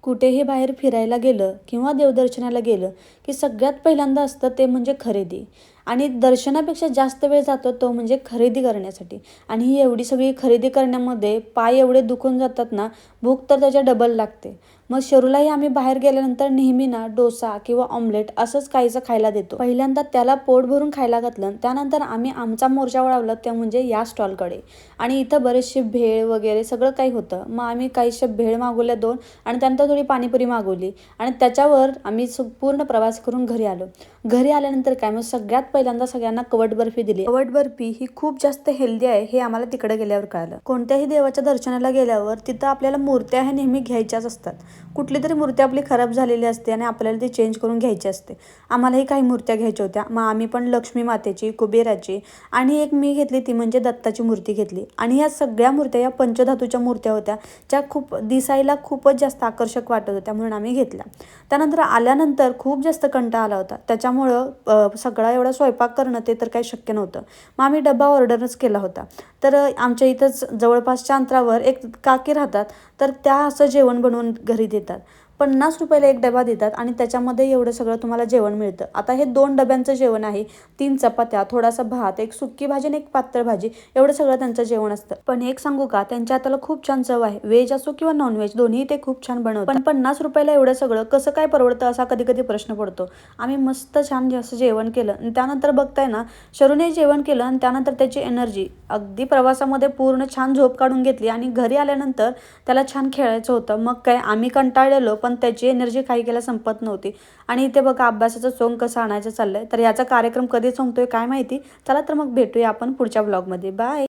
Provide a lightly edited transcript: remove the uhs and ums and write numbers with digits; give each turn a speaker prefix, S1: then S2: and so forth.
S1: कुठेही बाहेर फिरायला गेलं किंवा देवदर्शनाला गेलं की सगळ्यात पहिल्यांदा असतं ते म्हणजे खरेदी. आणि दर्शनापेक्षा जास्त वेळ जातो तो म्हणजे खरेदी करण्यासाठी. आणि ही एवढी सगळी खरेदी करण्यामध्ये पाय एवढे दुखून जातात ना, भूक तर त्याच्या डबल लागते. मग शरूलाही आम्ही बाहेर गेल्यानंतर नेहमी ना डोसा किंवा ऑमलेट असंच काहीचं खायला देतो. पहिल्यांदा त्याला पोट भरून खायला घातलं, त्यानंतर आम्ही आमचा मोर्चा वळवला त्या म्हणजे या स्टॉलकडे. आणि इथं बरेचसे भेळ वगैरे सगळं काही होतं. मग आम्ही काहीशा भेळ मागवल्या 2 आणि त्यानंतर थोडी पाणीपुरी मागवली आणि त्याच्यावर आम्ही पूर्ण प्रवास करून घरी आलो. घरी आल्यानंतर काय मग सगळ्यात पहिल्यांदा सगळ्यांना कवट बर्फी दिली. कवट बर्फी ही खूप जास्त हेल्दी आहे हे आम्हाला तिकडे गेल्यावर कळालं. कोणत्याही देवाच्या दर्शनाला गेल्यावर तिथं आपल्याला मूर्त्या ह्या नेहमी घ्यायच्याच असतात. कुठली तरी मूर्ती आपली खराब झालेली असते आणि आपल्याला ती चेंज करून घ्यायची असते. आम्हालाही काही मूर्त्या घ्यायच्या होत्या. मग आम्ही पण लक्ष्मी मातेची, कुबेराची आणि एक मी घेतली ती म्हणजे दत्ताची मूर्ती घेतली. आणि या सगळ्या मूर्त्या या पंचधातूच्या मूर्त्या होत्या, ज्या खूप दिसायला खूपच जास्त आकर्षक वाटत होत्या म्हणून आम्ही घेतल्या. त्यानंतर आल्यानंतर खूप जास्त कंटाळा आला होता. त्याच्यामुळं सगळा एवढा स्वयंपाक करणं ते तर काही शक्य नव्हतं. मग आम्ही डबा ऑर्डरच केला होता. तर आमच्या इथंच जवळपासच्या अंतरावर एक काकी राहतात, तर त्या असं जेवण बनवून घरी देतात. 50 रुपयाला एक डबा देतात आणि त्याच्यामध्ये एवढं सगळं तुम्हाला जेवण मिळतं. आता हे 2 डब्यांचं जेवण आहे. 3 चपात्या, थोडासा भात, एक सुक्की भाजी आणि एक पातळ भाजी एवढं सगळं त्यांचं जेवण असतं. पण एक सांगू का, त्यांच्या हाताला खूप छान चव आहे. व्हेज असो किंवा नॉनव्हेज दोन्ही ते खूप छान बनवतात. पण 50 रुपयाला एवढं सगळं कसं काय परवडतं असा कधी कधी प्रश्न पडतो. आम्ही मस्त छान असं जेवण केलं आणि त्यानंतर बघताय ना, शरूने जेवण केलं आणि त्यानंतर त्याची एनर्जी अगदी प्रवासामध्ये पूर्ण छान झोप काढून घेतली आणि घरी आल्यानंतर त्याला छान खेळायचं होतं. मग काय आम्ही कंटाळलेलो पण त्याची एनर्जी काही केला संपत नव्हती. आणि इथे बघा अभ्यासाचं सोंग कसं आणायचं चाललंय. तर याचा कार्यक्रम कधी संपतोय काय माहिती. चला तर मग भेटूया आपण पुढच्या ब्लॉगमध्ये. बाय.